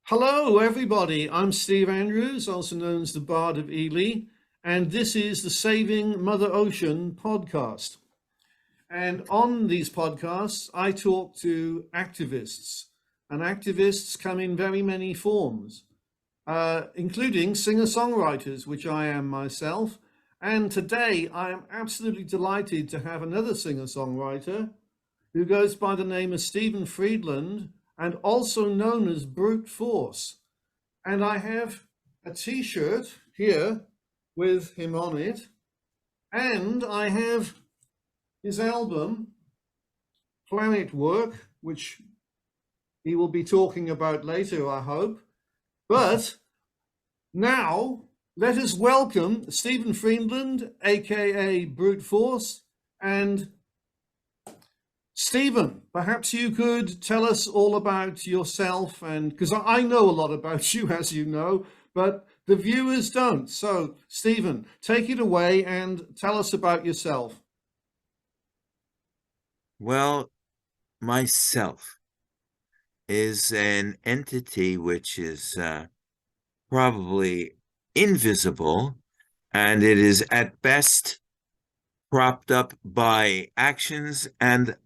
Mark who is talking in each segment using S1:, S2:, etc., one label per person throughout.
S1: Hello, everybody. I'm Steve Andrews, also known as the Bard of Ely, and this is the Saving Mother Ocean podcast. And on these podcasts, I talk to activists, and activists come in very many forms, including singer-songwriters, which I am myself. And today, I am absolutely delighted to have another singer-songwriter who goes by the name of Stephen Friedland and also known as Brute Force. And I have a t-shirt here with him on it, and I have his album, Planet Work, which he will be talking about later, I hope. But now, let us welcome Stephen Friedland, aka Brute Force, and Stephen, perhaps you could tell us all about yourself, and because I know a lot about you, as you know, but the viewers don't. So, Stephen, take it away and tell us about yourself.
S2: Well, myself is an entity which is probably invisible, and it is at best propped up by actions and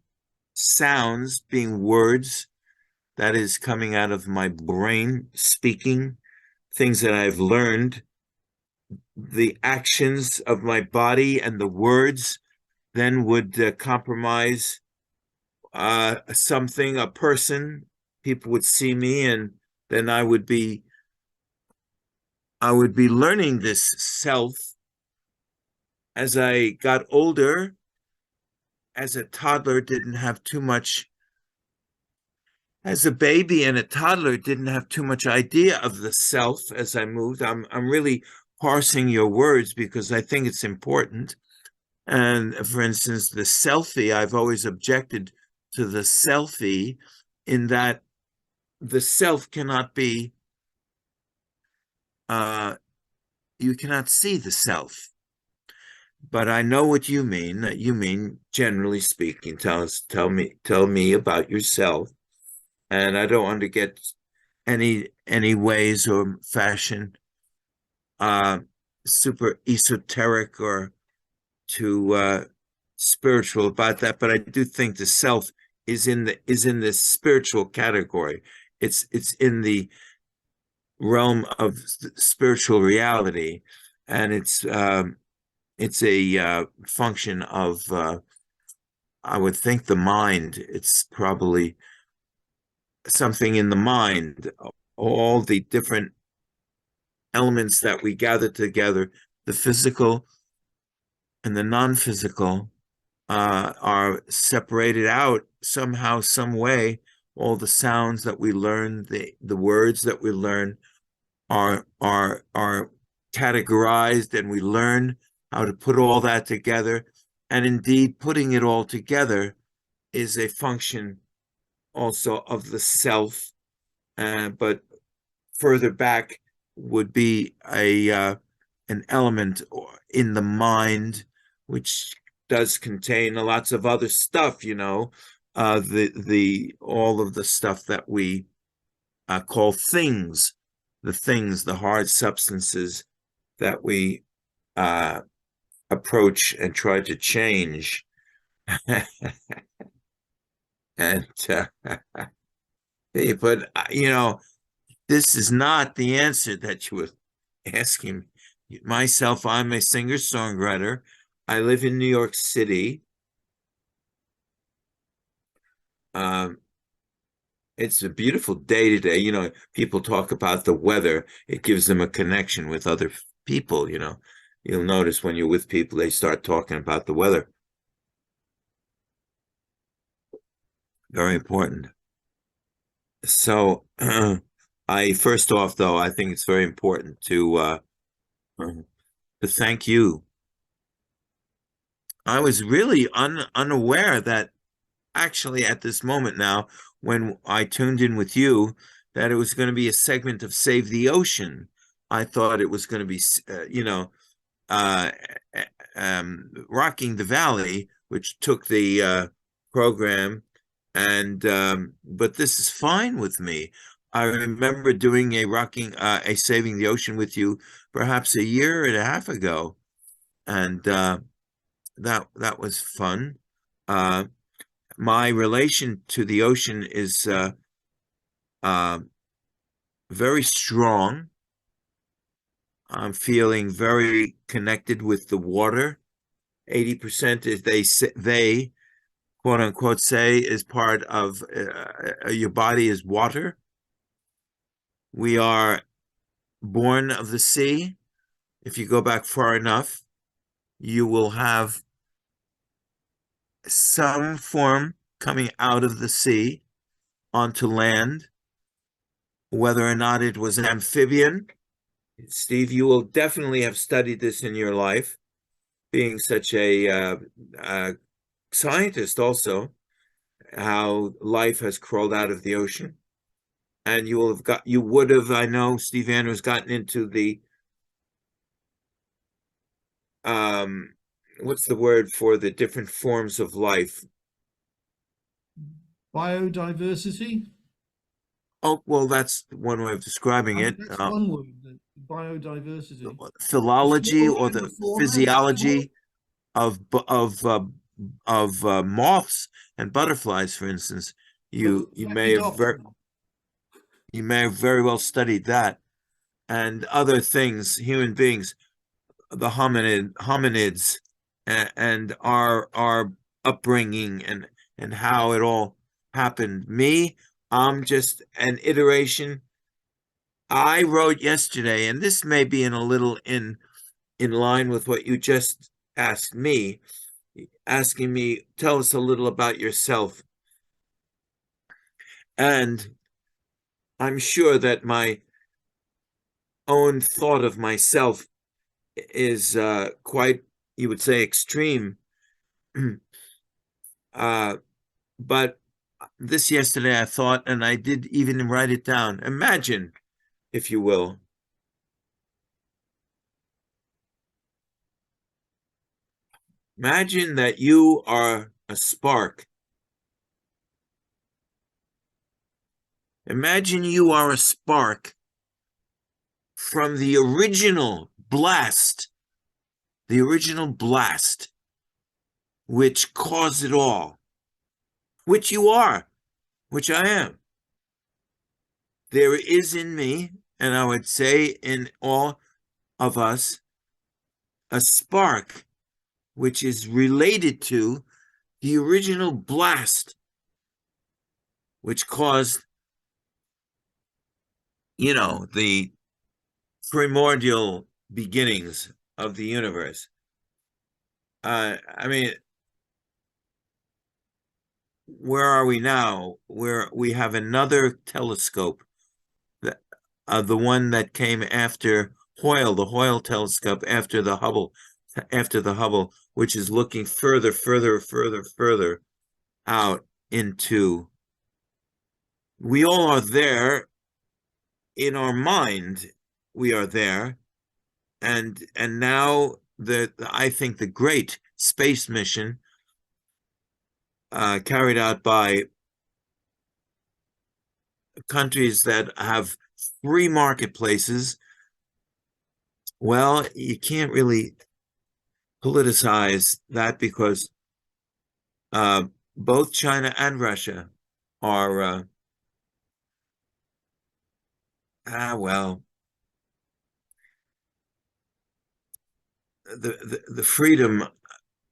S2: sounds, being words that is coming out of my brain, speaking things that I've learned, the actions of my body and the words then would compromise something, a person. People would see me, and then I would be learning this self as I got older. As a toddler, didn't have too much. As a baby and a toddler, didn't have too much idea of the self. As I moved, I'm really parsing your words because I think it's important. And for instance, the selfie, I've always objected to the selfie in that the self cannot be, you cannot see the self. But I know what you mean. That you mean, generally speaking, tell me about yourself. And I don't want to get any ways or fashion uh super esoteric or too spiritual about that. But I do think the self is in this spiritual category. It's in the realm of spiritual reality, and it's a function of I would think the mind. It's probably something in the mind, all the different elements that we gather together, the physical and the non-physical, are separated out somehow, some way. All the sounds that we learn, the words that we learn are categorized, and we learn how to put all that together. And indeed, putting it all together is a function also of the self, but further back would be an element in the mind, which does contain lots of other stuff, the all of the stuff that we call things, the hard substances that we approach and try to change. And but this is not the answer that you were asking me. Myself, I'm a singer-songwriter. I live in New York City. It's a beautiful day today. People talk about the weather. It gives them a connection with other people. You'll notice when you're with people, they start talking about the weather. Very important. So, first off, though, I think it's very important to thank you. I was really unaware that actually at this moment now, when I tuned in with you, that it was going to be a segment of Save the Ocean. I thought it was going to be, uh, Rocking the Valley, which took the program. And but this is fine with me. I remember doing a Saving the Ocean with you perhaps a year and a half ago, and that was fun. Uh, my relation to the ocean is uh, very strong. I'm feeling very connected with the water. 80% is they quote unquote say is part of your body is water. We are born of the sea. If you go back far enough, you will have some form coming out of the sea onto land, whether or not it was an amphibian. Steve, you will definitely have studied this in your life, being such a scientist also, how life has crawled out of the ocean. And you would have, I know, Steve Andrews, gotten into the, um, what's the word for the different forms of life?
S1: Biodiversity.
S2: Oh, well, that's one way of describing it.
S1: That's one word, biodiversity. The
S2: Philology
S1: flora
S2: or
S1: and the
S2: the
S1: fauna.
S2: physiology of moths and butterflies, for instance.
S1: Look,
S2: You may
S1: flappy
S2: have
S1: doctor.
S2: very well studied that, and other things, human beings, the hominids, and our upbringing and how it all happened. Me, I'm just an iteration. I wrote yesterday, and this may be in a little in line with what you just asked me, asking me, tell us a little about yourself. And I'm sure that my own thought of myself is quite, you would say, extreme. uh, but this yesterday I thought, and I did even write it down. Imagine, if you will, imagine that you are a spark. Imagine you are a spark from the original blast, which caused it all, which you are, which I am. There is in me, and I would say in all of us, a spark which is related to the original blast, which caused, the primordial beginnings of the universe. I mean, where are we now? Where we have another telescope, the one that came after the Hoyle telescope after the Hubble, which is looking further out into. We all are there in our mind. We are there, and now I think the great space mission carried out by countries that have free marketplaces. Well, you can't really politicize that because both China and Russia are well, the freedom.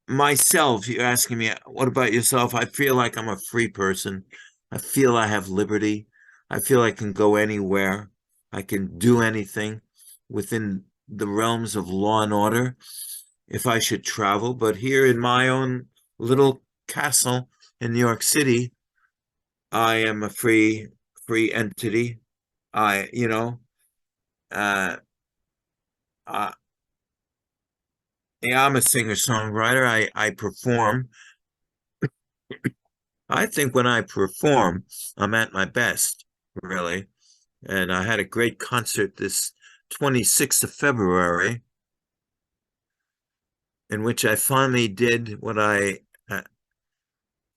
S2: Myself, you're asking me, what about yourself? I feel like I'm a free person. I feel I have liberty. I feel I can go anywhere. I can do anything within the realms of law and order if I should travel. But here in my own little castle in New York City, I am a free entity. I, uh, uh yeah, I'm a singer-songwriter. I perform. I think when I perform, I'm at my best, really. And I had a great concert this 26th of February, in which I finally did what I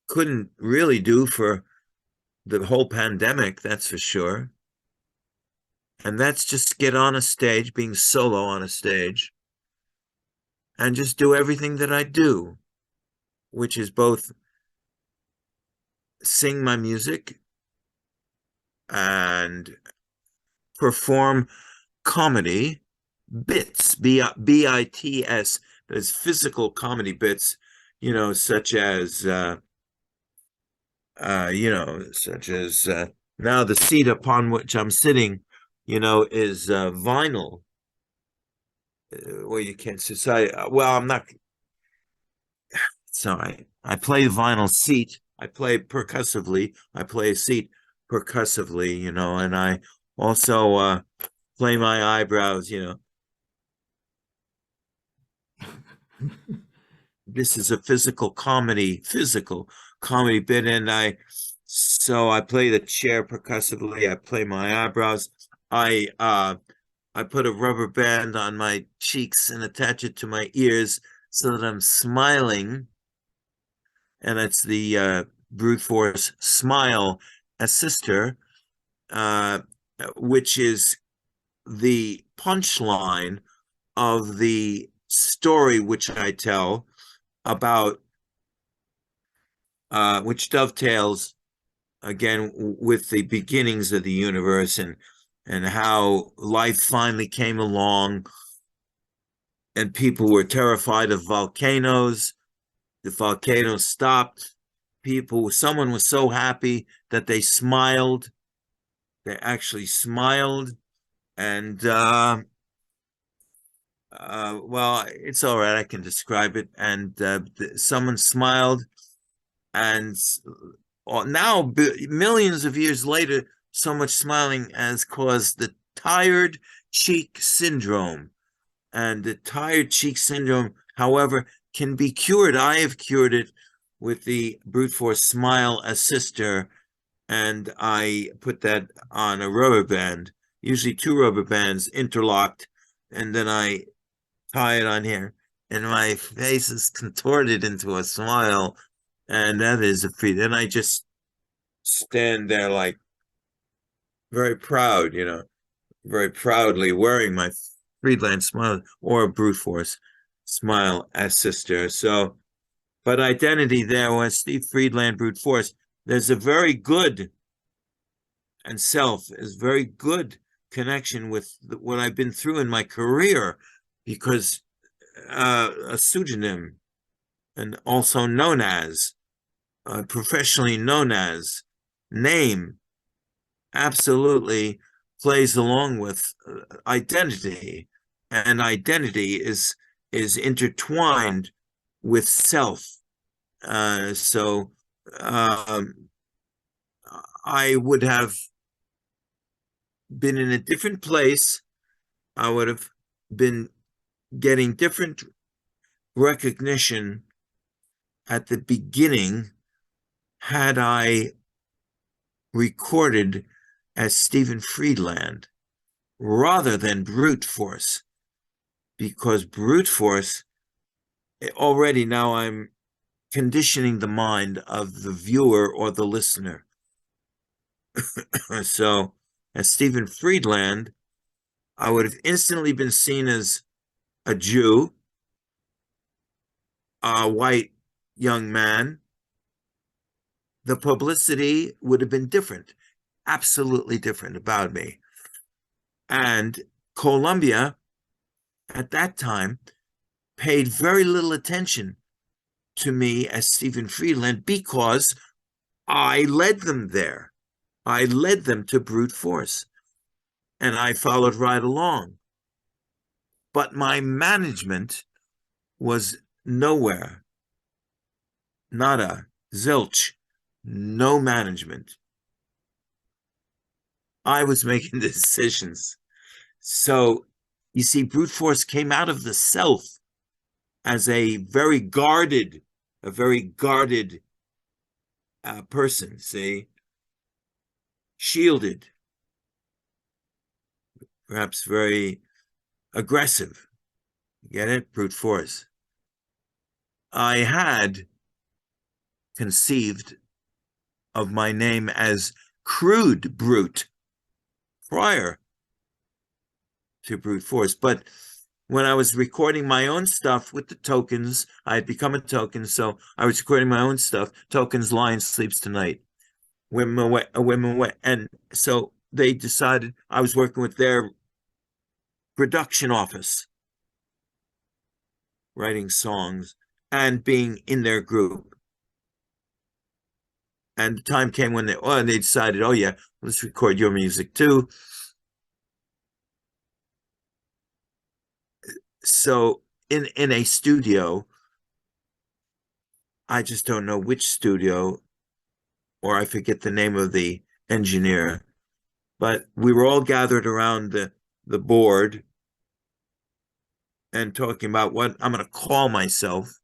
S2: couldn't really do for the whole pandemic, that's for sure. And that's just get on a stage, being solo on a stage, and just do everything that I do, which is both sing my music and perform comedy bits, B-I-T-S. There's physical comedy bits, such as, such as now the seat upon which I'm sitting, is vinyl, where you can't sit. So I'm not. Sorry, I play vinyl seat. I play percussively. I play a seat percussively, and I also play my eyebrows. This is a physical comedy bit, and I play the chair percussively. I play my eyebrows. I put a rubber band on my cheeks and attach it to my ears so that I'm smiling, and that's the brute force smile assister, uh, which is the punchline of the story which I tell about, which dovetails again with the beginnings of the universe, and how life finally came along, and people were terrified of volcanoes. The volcano stopped. Someone was so happy that they smiled. They actually smiled, and well, it's all right. I can describe it. And someone smiled, and now, millions of years later, so much smiling has caused the tired cheek syndrome. And the tired cheek syndrome, however, can be cured. I have cured it with the brute force smile assister, and I put that on a rubber band, usually two rubber bands interlocked, and then I tie it on here, and my face is contorted into a smile, and that is a feat. And I just stand there like very proud, very proudly wearing my Friedland smile or brute force smile as sister. So, but identity there was Steve Friedland brute force. There's a very good, and self is very good connection with what I've been through in my career, because a pseudonym, and also known as, professionally known as, name absolutely plays along with identity, and identity is intertwined with self. So I would have been in a different place. I would have been getting different recognition at the beginning had I recorded as Stephen Friedland rather than brute force, because brute force, already now I'm conditioning the mind of the viewer or the listener. So as Stephen Friedland, I would have instantly been seen as a Jew, a white young man. The publicity would have been different, absolutely different about me. And Columbia at that time paid very little attention to me as Stephen Friedland because I led them there. I led them to brute force, and I followed right along. But my management was nowhere, nada, zilch, no management. I was making the decisions. So you see, brute force came out of the self as a very guarded person, see, shielded, perhaps very aggressive. Get it? Brute force. I had conceived of my name as crude brute prior to brute force. But when I was recording my own stuff with the Tokens, I had become a Token, so I was recording my own stuff. Tokens, Lion Sleeps Tonight, Women Away, Women Away, and so they decided I was working with their production office, writing songs and being in their group. And the time came when they decided, oh yeah, let's record your music too. So in a studio, I just don't know which studio, or I forget the name of the engineer, but we were all gathered around the board and talking about what I'm going to call myself.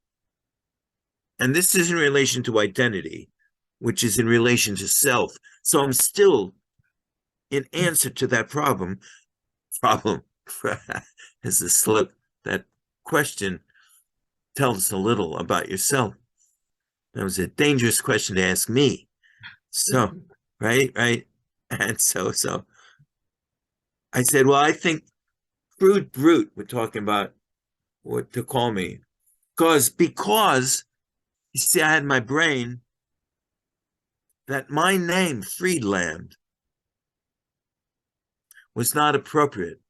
S2: And this is in relation to identity, which is in relation to self. So I'm still in answer to that problem is a slip. That question tells a little about yourself. That was a dangerous question to ask me. So, right. And so I said, well, I think crude brute, we're talking about what to call me. Because you see, I had in my brain that my name, Friedland, was not appropriate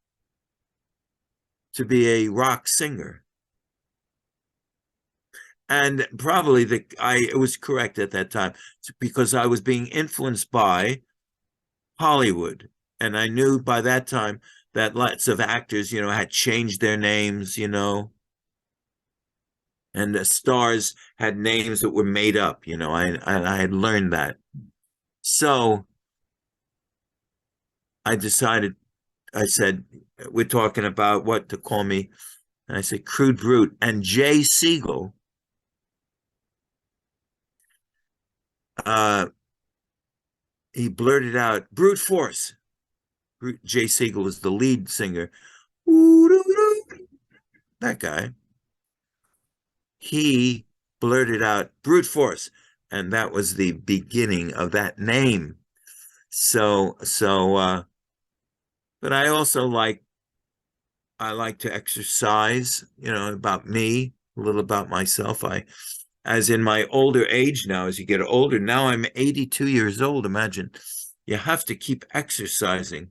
S2: to be a rock singer. And probably it was correct at that time because I was being influenced by Hollywood. And I knew by that time that lots of actors, had changed their names, and the stars had names that were made up, I had learned that. So I said, we're talking about what to call me. And I said, Crude Brute. And Jay Siegel, he blurted out, Brute Force. Jay Siegel is the lead singer. That guy. He blurted out, Brute Force. And that was the beginning of that name. But I also like to exercise, about me, a little about myself. As in my older age now, as you get older, now I'm 82 years old. Imagine you have to keep exercising.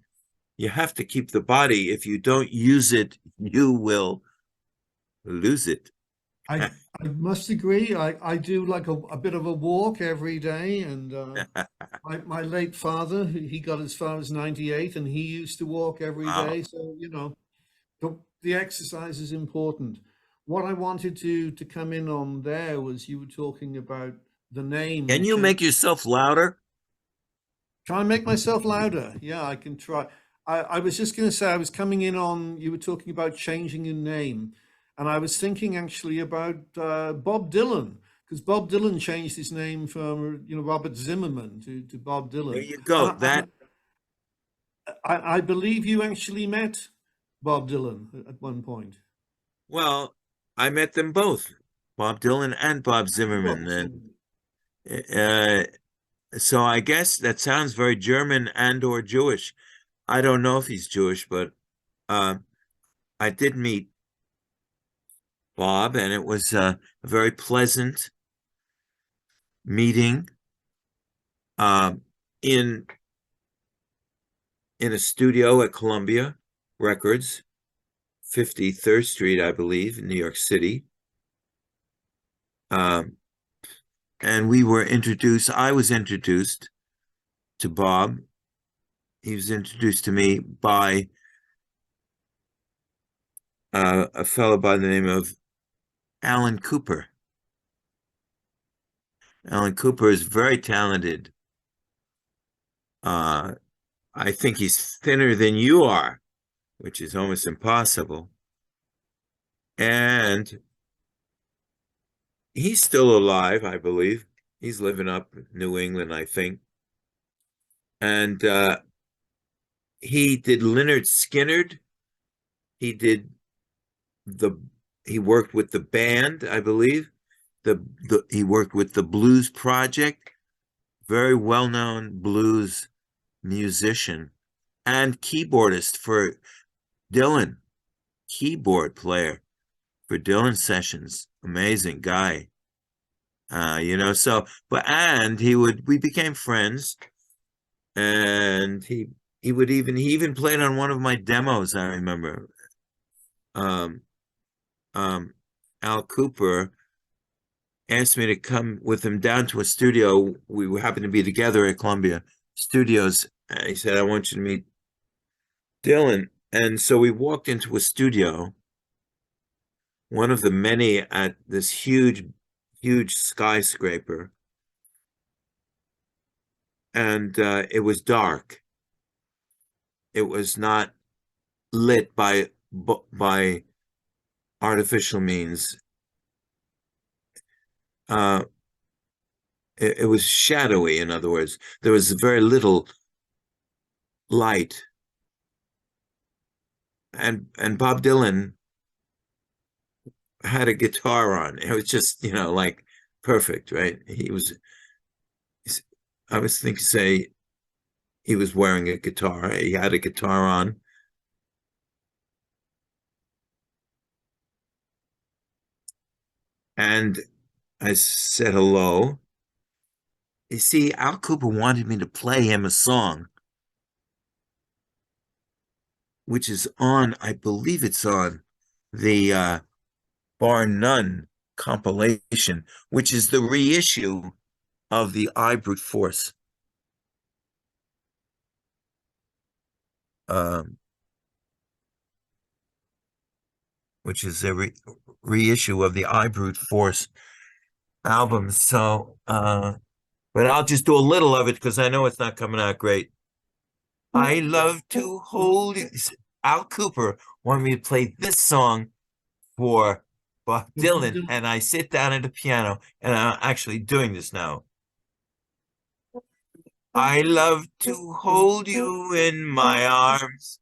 S2: You have to keep the body. If you don't use it, you will lose it.
S1: I must agree. I do like a bit of a walk every day, and my late father, he got as far as 98, and he used to walk every
S2: Wow.
S1: day. So the exercise is important. What I wanted to come in on there was you were talking about the name
S2: Can
S1: and
S2: you
S1: change.
S2: make yourself louder?
S1: Try and make myself louder. Yeah, I can try. I was just going to say, I was coming in on, you were talking about changing your name. And I was thinking actually about Bob Dylan, because Bob Dylan changed his name from, Robert Zimmerman to Bob
S2: There
S1: Dylan.
S2: you go.
S1: And I believe you actually met Bob Dylan at one point.
S2: Well, I met them both, Bob Dylan and Bob
S1: Bob
S2: Zimmerman.
S1: Zimmerman.
S2: And so I guess that sounds very German and or Jewish. I don't know if he's Jewish, but I did meet Bob, and it was a very pleasant meeting um, in a studio at Columbia Records, 53rd Street, I believe, in New York City. And we were introduced. I was introduced to Bob. He was introduced to me by a fellow by the name of Alan Cooper. Alan Cooper is very talented. I think he's thinner than you are, which is almost impossible. And he's still alive, I believe. He's living up in New England, I think. And he did Lynyrd Skynyrd. He did he worked with the band, I believe. He worked with the Blues Project, very well-known blues musician and keyboardist for Dylan, keyboard player for Dylan Sessions. Amazing guy. So and we became friends, and he even played on one of my demos, I remember. Um um Al Cooper asked me to come with him down to a studio. We happened to be together at Columbia Studios. And he said, I want you to meet Dylan. And so we walked into a studio, one of the many at this huge skyscraper. And it was dark. It was not lit by artificial means. Uh, it was shadowy, in other words. There was very little light. And Bob Dylan had a guitar on. It was just, like perfect, right? I was thinking, say, he was wearing a guitar. He had a guitar on. And I said hello. You see, Al Cooper wanted me to play him a song, which is on, I believe it's on the Bar None compilation, which is the reissue of the I Brute Force. Um, which is a reissue of the I Brute Force album. So, but I'll just do a little of it because I know it's not coming out great. I love to hold you. Al Cooper wanted me to play this song for Bob Dylan, and I sit down at the piano, and I'm actually doing this now. I love to hold you in my arms,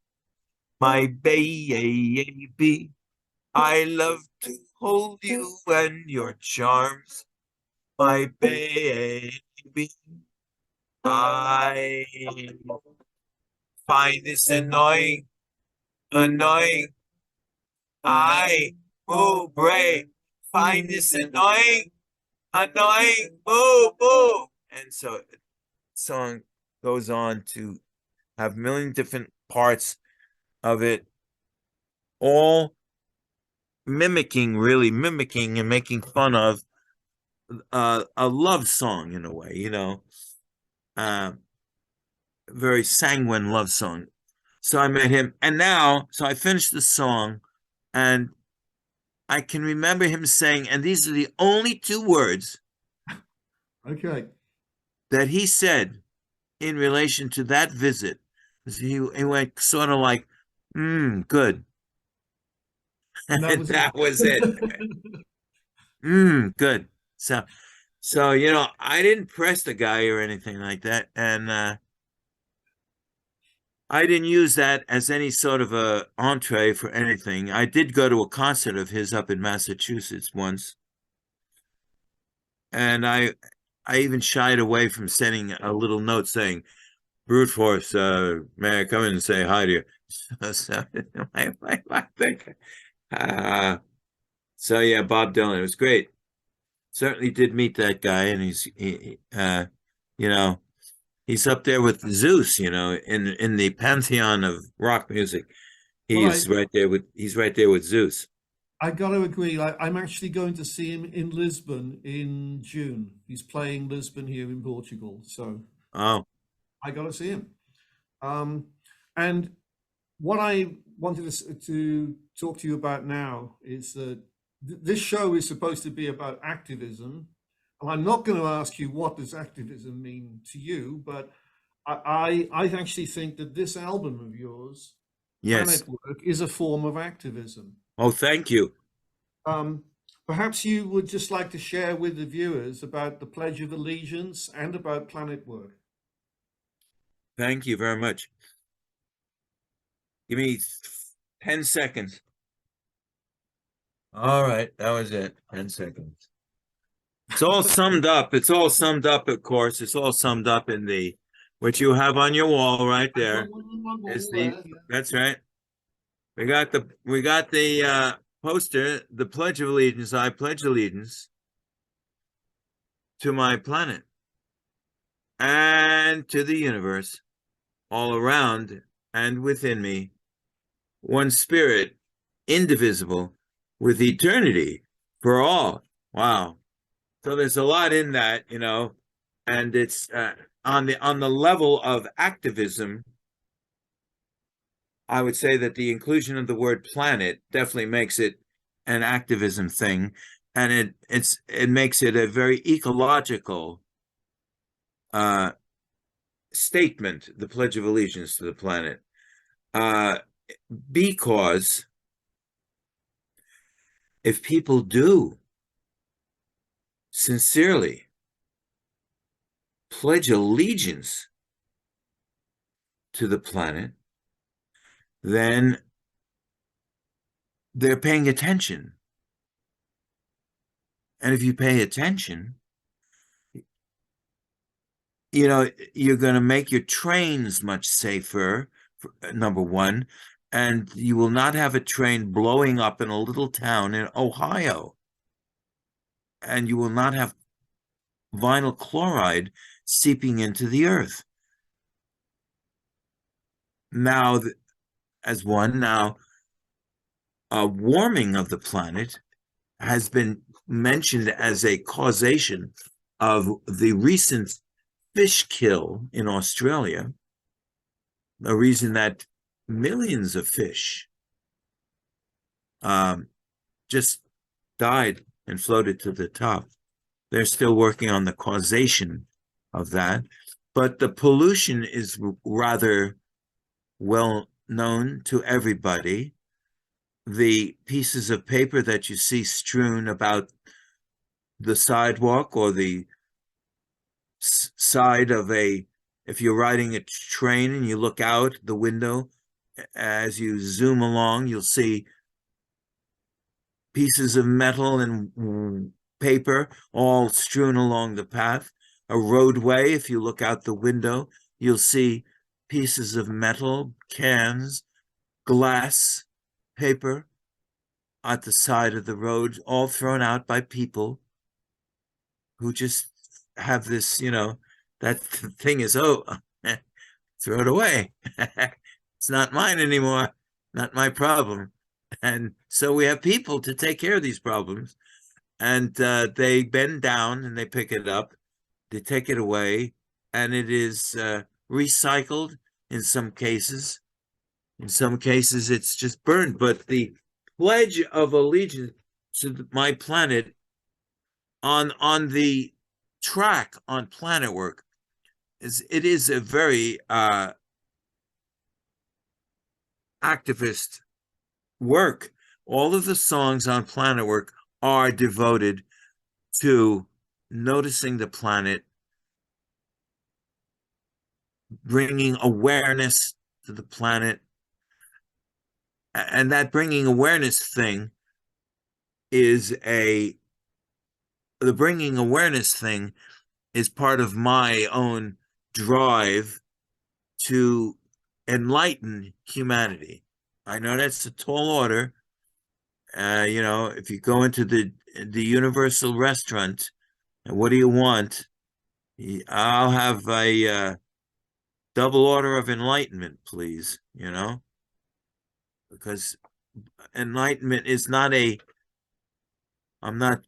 S2: my baby. I love to hold you and your charms, my baby. I find this annoying. I, oh, brave, find this annoying, boo. And so the song goes on to have a million different parts of it, all really mimicking and making fun of a love song in a way, uh, very sanguine love song. So I met him, and so I finished the song, and I can remember him saying, and these are the only two words
S1: Okay.
S2: that he said in relation to that visit. He went sort of like, good.
S1: And that
S2: And
S1: was it.
S2: that was it. Good. So, I didn't press the guy or anything like that. And I didn't use that as any sort of a entree for anything. I did go to a concert of his up in Massachusetts once. And I even shied away from sending a little note saying, Brute Force, may I come in and say hi to you? So, I think, so yeah, Bob Dylan, it was great. Certainly did meet that guy, and you know, he's up there with Zeus, in the pantheon of rock music.
S1: Well,
S2: He's right there with Zeus.
S1: I got to agree. I'm actually going to see him in Lisbon in June. He's playing Lisbon here in Portugal, so
S2: Oh,
S1: I got to see him. And what I wanted to talk to you about now is that this show is supposed to be about activism. And I'm not going to ask you what does activism mean to you, but I actually think that this album of yours,
S2: yes.
S1: Planet Work, is a form of activism.
S2: Oh, thank you.
S1: Um, Perhaps you would just like to share with the viewers about the Pledge of Allegiance and about Planet Work.
S2: Thank you very much. Give me 10 seconds. All right, that was it. 10 seconds. It's all summed up. It's all summed up, of course. It's all summed up in what you have on your wall right
S1: I've got
S2: there
S1: one on my
S2: is
S1: wall there. Yeah.
S2: that's right. we got the poster, the Pledge of Allegiance. I pledge allegiance to my planet and to the universe all around and within me, one spirit, indivisible, with eternity for all. Wow. So there's a lot in that, and it's on the level of activism. I would say that the inclusion of the word planet definitely makes it an activism thing, and it makes it a very ecological uh, statement, the Pledge of Allegiance to the planet, because if people do sincerely pledge allegiance to the planet, then they're paying attention. And if you pay attention, you're going to make your trains much safer, number one, and you will not have a train blowing up in a little town in Ohio. And you will not have vinyl chloride seeping into the earth. Now, warming of the planet has been mentioned as a causation of the recent fish kill in Australia, a reason that millions of fish just died and floated to the top. They're still working on the causation of that, but the pollution is rather well known to everybody. The pieces of paper that you see strewn about the sidewalk or the side of if you're riding a train and you look out the window, as you zoom along, you'll see pieces of metal and paper all strewn along the path. A roadway, if you look out the window, you'll see pieces of metal, cans, glass, paper at the side of the road, all thrown out by people who just have this, that thing is, throw it away. It's not mine anymore, not my problem. And so we have people to take care of these problems, and they bend down and they pick it up, they take it away, and it is recycled in some cases. In some cases, it's just burned. But the Pledge of Allegiance to my planet on the track on Planet Work it is a very activist work. All of the songs on Planet Work are devoted to noticing the planet, bringing awareness to the planet. And that bringing awareness thing the bringing awareness thing is part of my own drive to enlighten humanity. I know that's a tall order. If you go into the Universal restaurant, what do you want? I'll have a double order of enlightenment, please, because enlightenment is not I'm not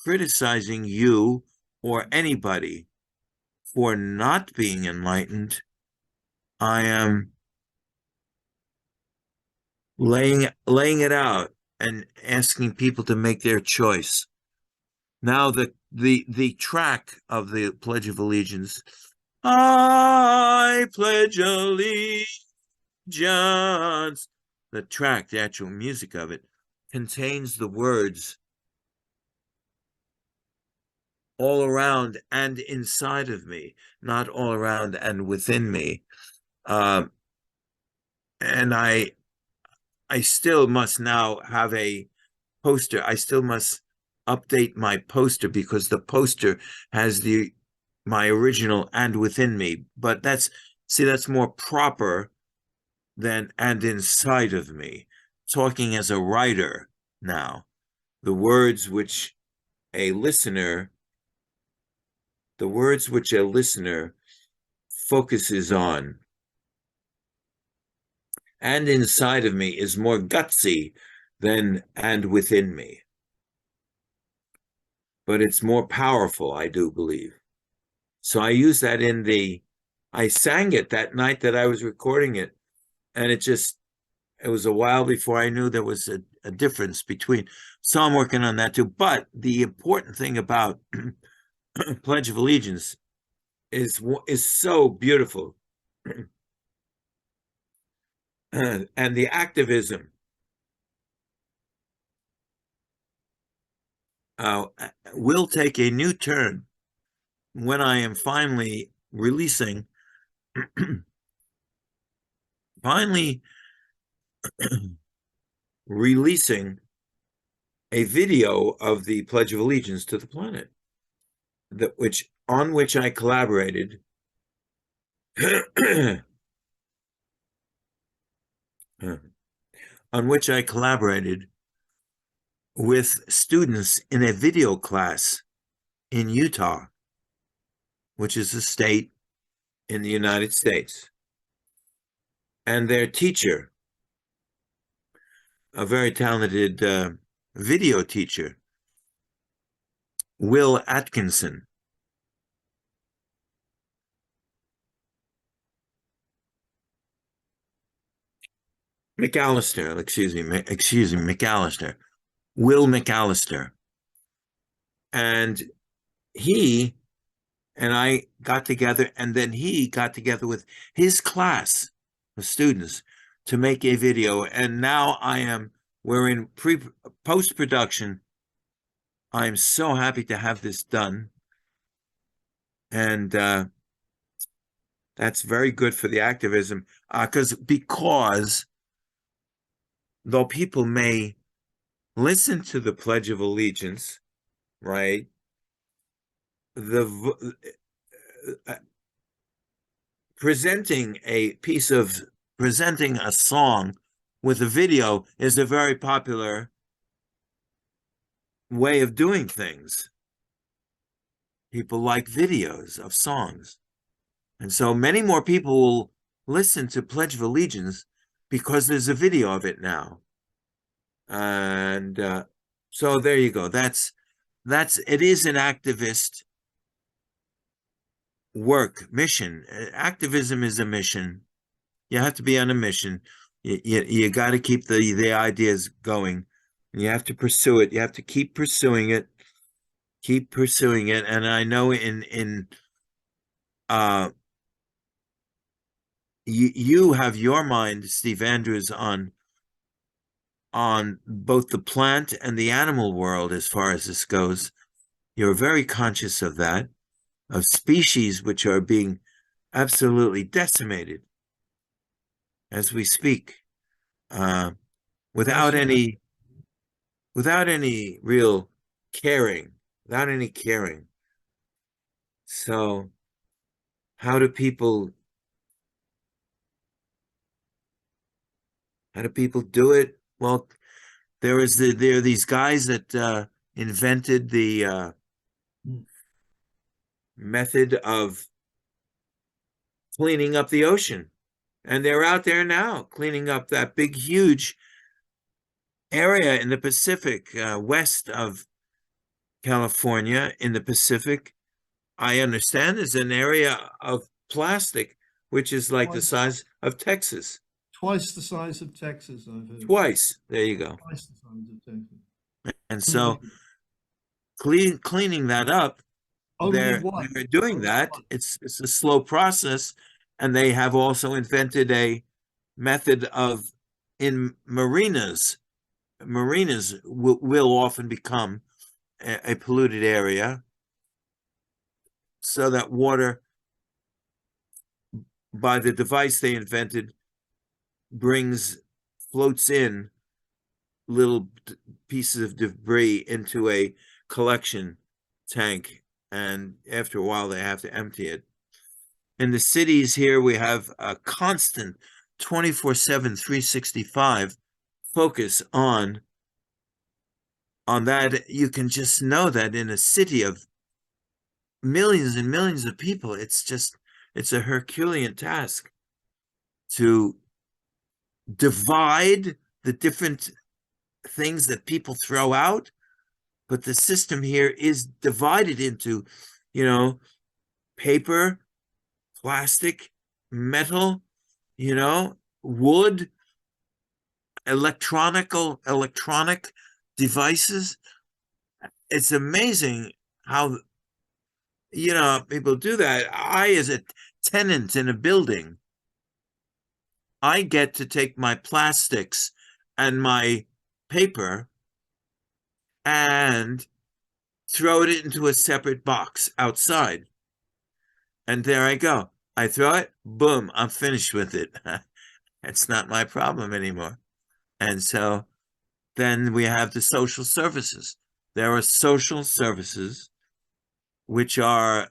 S2: criticizing you or anybody for not being enlightened. I am laying it out and asking people to make their choice. Now the track of the Pledge of Allegiance, I pledge allegiance. The track, the actual music of it, contains the words all around and inside of me, not all around and within me. And I still must now have a poster. I still must update my poster because the poster has my original and within me. But that's more proper than and inside of me. talking as a writer now. The words which a listener focuses on and inside of me is more gutsy than and within me. But it's more powerful, I do believe. So I use that I sang it that night that I was recording it, and it was a while before I knew there was a difference between. So I'm working on that too. But the important thing about Pledge of Allegiance is so beautiful. And the activism will take a new turn when I am finally releasing releasing a video of the Pledge of Allegiance to the planet, on which I collaborated on which I collaborated with students in a video class in Utah, which is a state in the United States. And their teacher, a very talented video teacher, Will Atkinson, McAllister, Will McAllister. And he and I got together, and then he got together with his class of students to make a video. And now we're in post-production. I'm so happy to have this done. And that's very good for the activism, because though people may listen to the Pledge of Allegiance, right? Presenting a song with a video is a very popular way of doing things. People like videos of songs. And so many more people will listen to Pledge of Allegiance because there's a video of it now. And so there you go. It is an activist mission. Activism is a mission. You have to be on a mission. You got to keep the ideas going. You have to pursue it. You have to keep pursuing it. And I know you have your mind, Steve Andrews, on both the plant and the animal world as far as this goes. You're very conscious of that, of species which are being absolutely decimated as we speak, without any real caring, So how do people do it? Well, there are these guys that invented the method of cleaning up the ocean, and they're out there now cleaning up that big, huge area in the Pacific, west of California, in the Pacific. I understand is an area of plastic which is like the size of Texas.
S1: Twice the size of Texas, I've heard.
S2: Twice. There you go.
S1: Twice the size of Texas.
S2: And so cleaning that up, they're doing that. It's a slow process. And they have also invented a method in marinas will often become a polluted area, so that water, by the device they invented, floats in little pieces of debris into a collection tank, and after a while they have to empty it. In the cities here, we have a constant 24/7, 365 focus on that, you can just know that in a city of millions and millions of people, it's a Herculean task to divide the different things that people throw out. But the system here is divided into, you know, paper, plastic, metal, wood, electronic devices. It's amazing how, people do that. I, as a tenant in a building, I get to take my plastics and my paper and throw it into a separate box outside. And there I go. I throw it, boom, I'm finished with it. It's not my problem anymore. And so then we have the social services. There are social services which are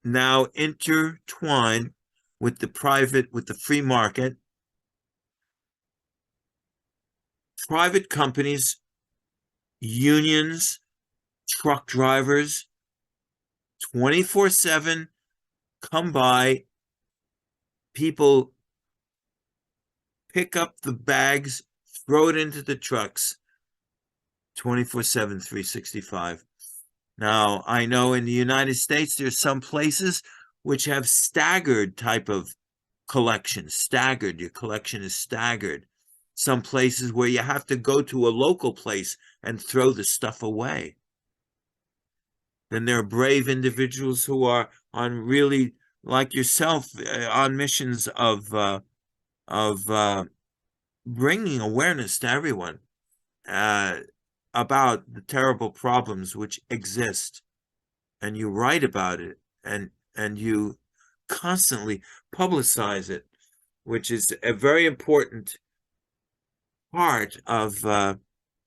S2: now intertwined with the free market. Private companies, unions, truck drivers, 24/7 come by. People pick up the bags, throw it into the trucks 24/7, 365. Now, I know in the United States, there's some places which have staggered type of collection. Staggered, your collection is staggered. Some places where you have to go to a local place and throw the stuff away. Then there are brave individuals who are on, really, like yourself, on missions of bringing awareness to everyone about the terrible problems which exist, and you write about it, and you constantly publicize it, which is a very important part of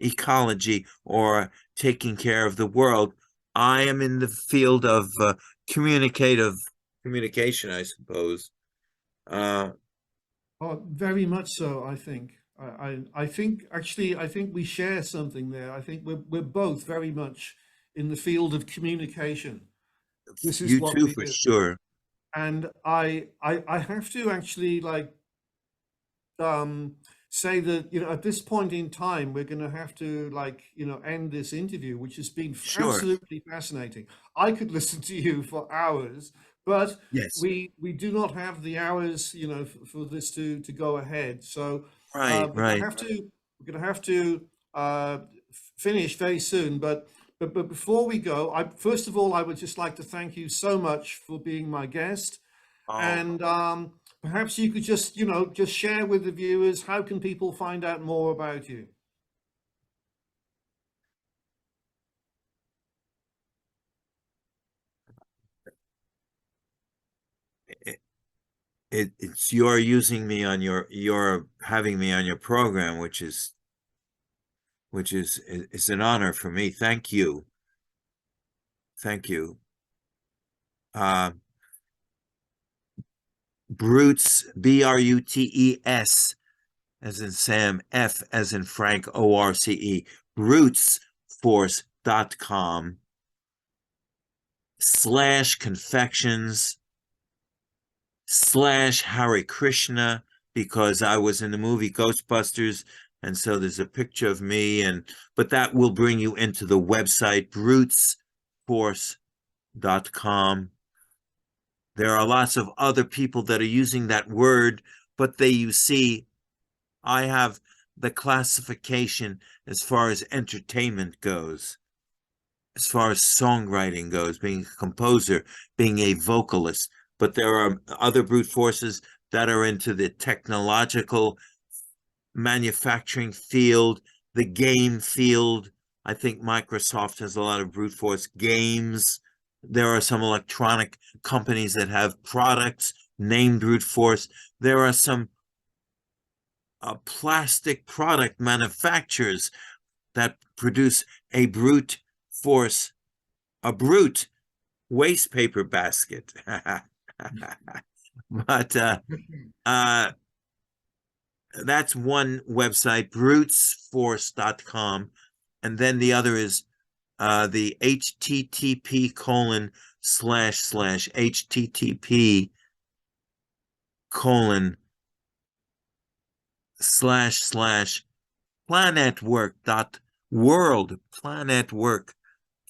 S2: ecology, or taking care of the world. I am in the field of communication, I suppose.
S1: Oh, very much so, I think. I think actually, I think we share something there. I think we're both very much in the field of communication. This is
S2: You
S1: what
S2: too,
S1: we
S2: for
S1: do.
S2: sure.
S1: And I have to actually um, say that, at this point in time, we're going to have to end this interview, which has been
S2: Sure.
S1: absolutely fascinating. I could listen to you for hours, but
S2: Yes.
S1: we do not have the hours, for this to go ahead. So
S2: Right,
S1: we're going to
S2: right.
S1: have to finish very soon. But before we go, first of all, I would just like to thank you so much for being my guest.
S2: Oh,
S1: And perhaps you could just share with the viewers, how can people find out more about you?
S2: it, it's you're using me on you're having me on your program, which is an honor for me. Thank you. Thank you. Uh, Brutes, Brutes, as in Sam, F as in Frank, ORCE, brutesforce.com /confections /Hare Krishna, because I was in the movie Ghostbusters, and so there's a picture of me, but that will bring you into the website brutesforce.com. There are lots of other people that are using that word, but you see, I have the classification as far as entertainment goes, as far as songwriting goes, being a composer, being a vocalist. But there are other brute forces that are into the technological manufacturing field, the game field. I think Microsoft has a lot of brute force games. There are some electronic companies that have products named brute force. There are some plastic product manufacturers that produce a brute force, a brute waste paper basket. But uh, that's one website, brutesforce.com. And then the other is the http://http:// planetwork.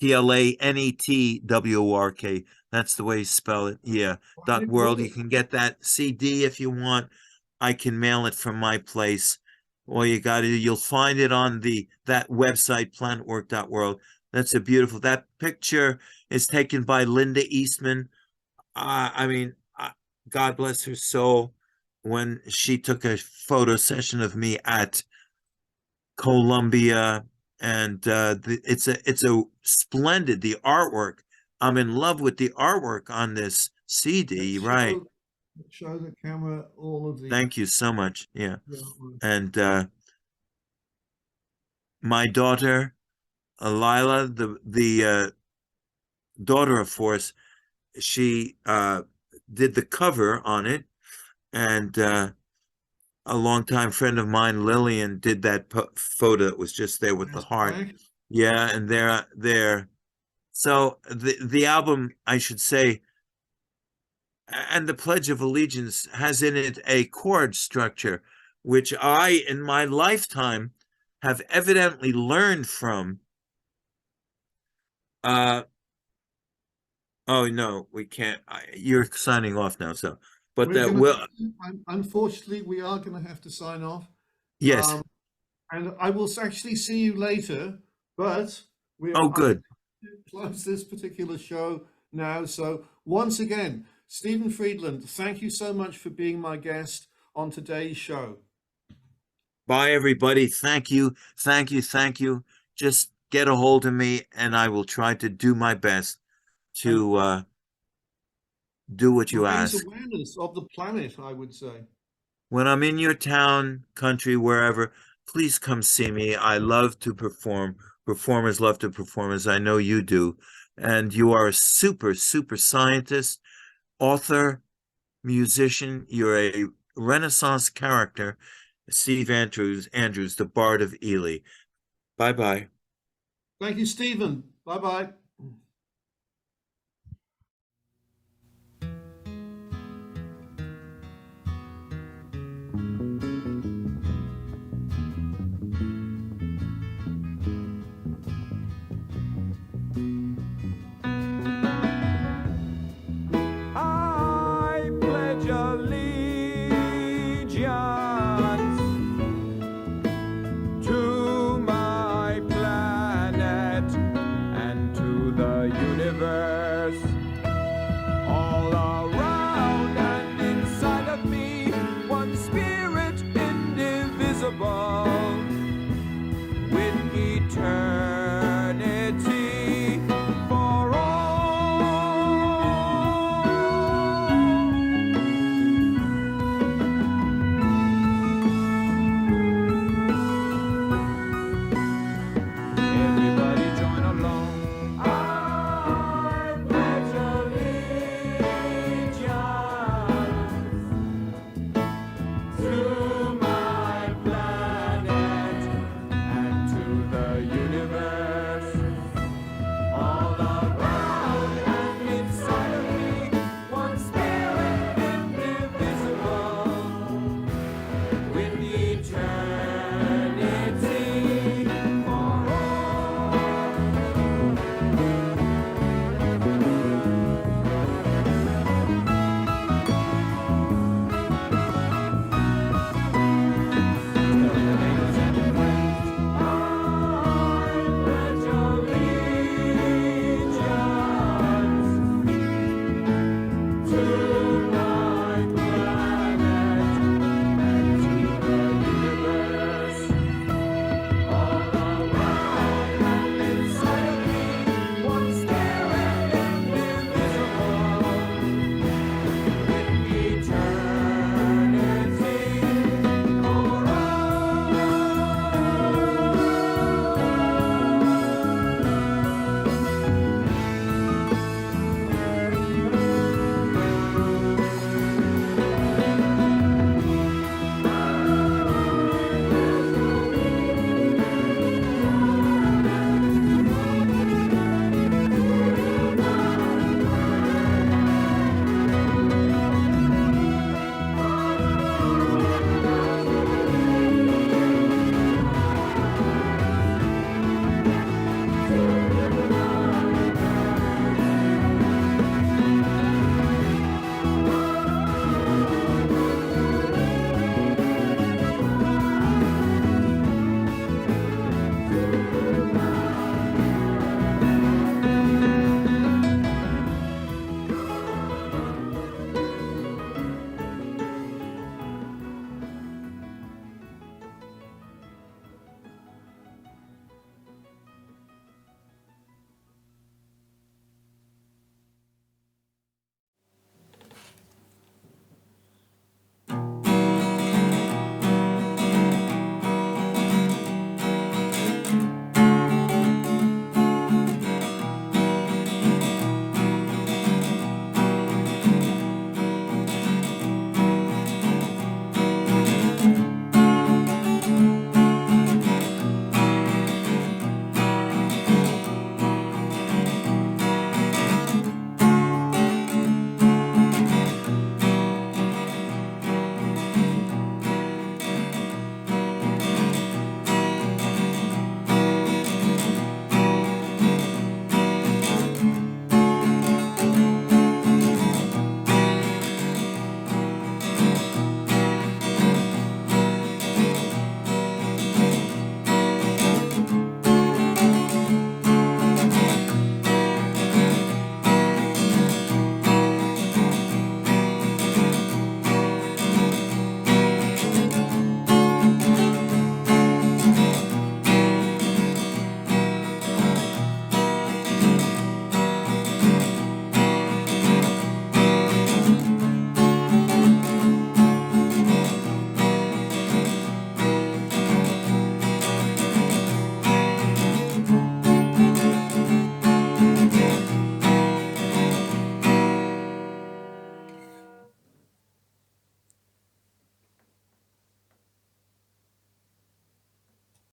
S2: PLANETWORK. That's the way you spell it. Yeah. Dot
S1: Planet
S2: world. You
S1: Work.
S2: can get that CD if you want. I can mail it from my place. All you got to do, you'll find it on that website, planetwork.world. That's a beautiful. That picture is taken by Linda Eastman. I mean, God bless her soul, when she took a photo session of me at Columbia, and it's a splendid, the artwork. I'm in love with the artwork on this
S1: Let's
S2: CD, right?
S1: show the camera all of the
S2: Thank you so much. Yeah.
S1: artwork.
S2: And my daughter, Lila, the daughter of Force, she did the cover on it, and a longtime friend of mine, Lillian, did that photo that was just there with the
S1: There's
S2: heart.
S1: back.
S2: Yeah, and they're so the album, I should say, and the Pledge of Allegiance has in it a chord structure, which I, in my lifetime, have evidently learned from. Uh, oh no, we can't. You're signing off now, so. But
S1: We're going to
S2: will
S1: have to, unfortunately, we are going to have to sign off.
S2: yes.
S1: Um, and I will actually see you later, but
S2: Oh,
S1: I'm going
S2: good.
S1: to close this particular show now. So once again, Stephen Friedland, thank you so much for being my guest on today's show.
S2: Bye, everybody. Thank you, thank you, thank you. Just get a hold of me, and I will try to do my best
S1: And
S2: to do what you
S1: raise
S2: ask.
S1: awareness of the planet, I would say.
S2: When I'm in your town, country, wherever, please come see me. I love to perform. Performers love to perform, as I know you do. And you are a super, super scientist, author, musician. You're a Renaissance character, Steve Andrews, the Bard of Ely. Bye bye.
S1: Thank you, Stephen. Bye bye.